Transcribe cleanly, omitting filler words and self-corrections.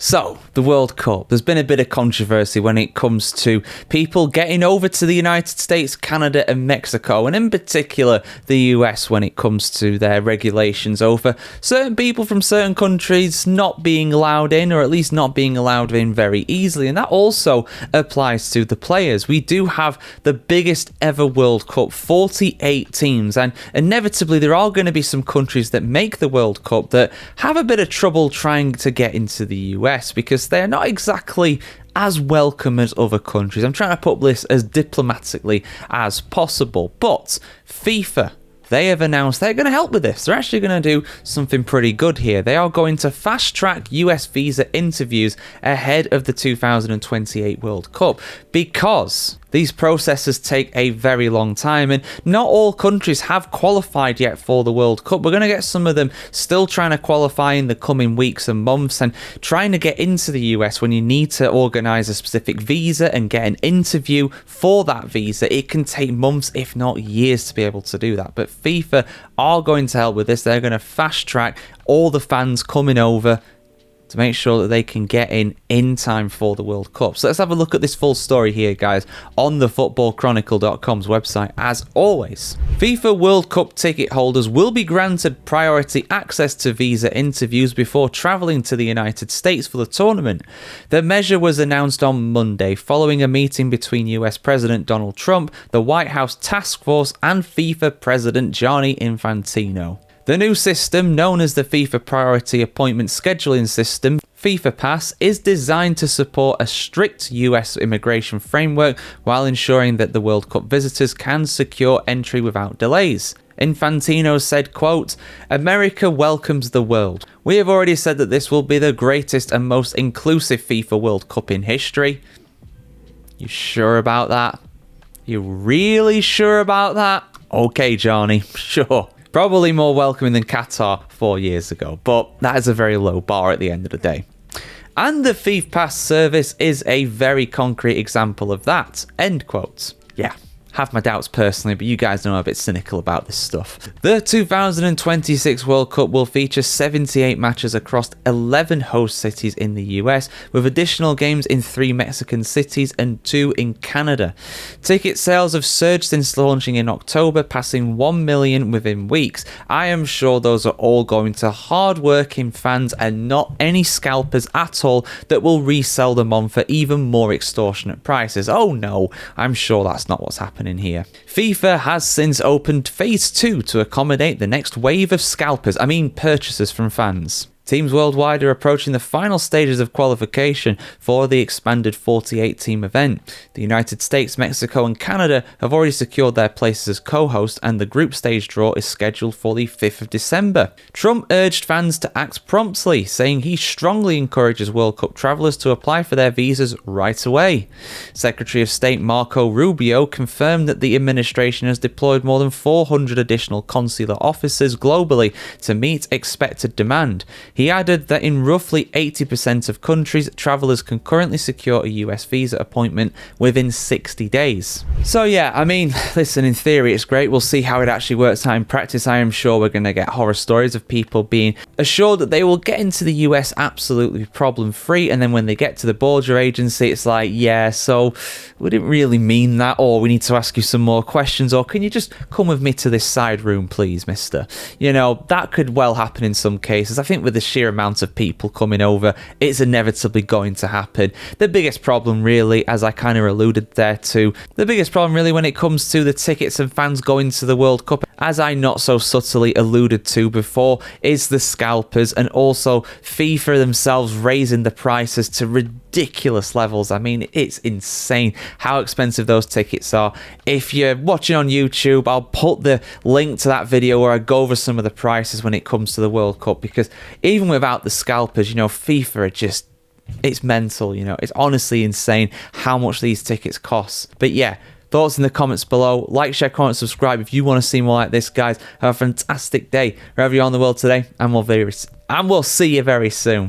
So, the World Cup. There's been a bit of controversy when it comes to people getting over to the United States, Canada and Mexico, and in particular the US when it comes to their regulations over certain people from certain countries not being allowed in, or at least not being allowed in very easily. And that also applies to the players. We do have the biggest ever World Cup, 48 teams, and inevitably there are going to be some countries that make the World Cup that have a bit of trouble trying to get into the US. Because they're not exactly as welcome as other countries. I'm trying to put this as diplomatically as possible. But FIFA, they have announced they're going to help with this. They're actually going to do something pretty good here. They are going to fast-track US visa interviews ahead of the 2028 World Cup because these processes take a very long time, and not all countries have qualified yet for the World Cup. We're going to get some of them still trying to qualify in the coming weeks and months, and trying to get into the US when you need to organise a specific visa and get an interview for that visa. It can take months, if not years, to be able to do that. But FIFA are going to help with this. They're going to fast track all the fans coming over to make sure that they can get in time for the World Cup. So let's have a look at this full story here, guys, on the footballchronicle.com's website. As always, FIFA World Cup ticket holders will be granted priority access to visa interviews before travelling to the United States for the tournament. The measure was announced on Monday following a meeting between US President Donald Trump, the White House Task Force, and FIFA President Gianni Infantino. The new system, known as the FIFA Priority Appointment Scheduling System, FIFA Pass, is designed to support a strict US immigration framework while ensuring that the World Cup visitors can secure entry without delays. Infantino said, quote, "America welcomes the world. We have already said that this will be the greatest and most inclusive FIFA World Cup in history." You sure about that? You really sure about that? Okay, Johnny, sure. Probably more welcoming than Qatar 4 years ago, but that is a very low bar at the end of the day. And the FIFA Pass service is a very concrete example of that. End quote. Yeah. Have my doubts personally, but you guys know I'm a bit cynical about this stuff. The 2026 World Cup will feature 78 matches across 11 host cities in the US, with additional games in 3 Mexican cities and 2 in Canada. Ticket sales have surged since launching in October, passing 1 million within weeks. I am sure those are all going to hard-working fans and not any scalpers at all that will resell them on for even more extortionate prices. Oh no, I'm sure that's not what's happening here. FIFA has since opened Phase 2 to accommodate the next wave of scalpers, purchasers from fans. Teams worldwide are approaching the final stages of qualification for the expanded 48-team event. The United States, Mexico and Canada have already secured their places as co-host, and the group stage draw is scheduled for the 5th of December. Trump urged fans to act promptly, saying he strongly encourages World Cup travellers to apply for their visas right away. Secretary of State Marco Rubio confirmed that the administration has deployed more than 400 additional consular officers globally to meet expected demand. He added that in roughly 80% of countries, travellers can currently secure a US visa appointment within 60 days. So yeah, listen, in theory it's great. We'll see how it actually works out in practice. I am sure we're going to get horror stories of people being assured that they will get into the US absolutely problem-free, and then when they get to the border agency, it's like, yeah, so we didn't really mean that, or we need to ask you some more questions, or can you just come with me to this side room, please, mister? You know, that could well happen in some cases. I think with the sheer amount of people coming over, it's inevitably going to happen. The biggest problem really, as I kind of alluded there to, the biggest problem really when it comes to the tickets and fans going to the World Cup, as I not so subtly alluded to before, is the scalpers, and also FIFA themselves raising the prices to ridiculous levels. It's insane how expensive those tickets are. If you're watching on YouTube, I'll put the link to that video where I go over some of the prices when it comes to the World Cup, because even without the scalpers, FIFA are just, it's mental, it's honestly insane how much these tickets cost. But yeah, thoughts in the comments below. Like, share, comment, subscribe if you want to see more like this, guys. Have a fantastic day wherever you are in the world today, and we'll see you very soon.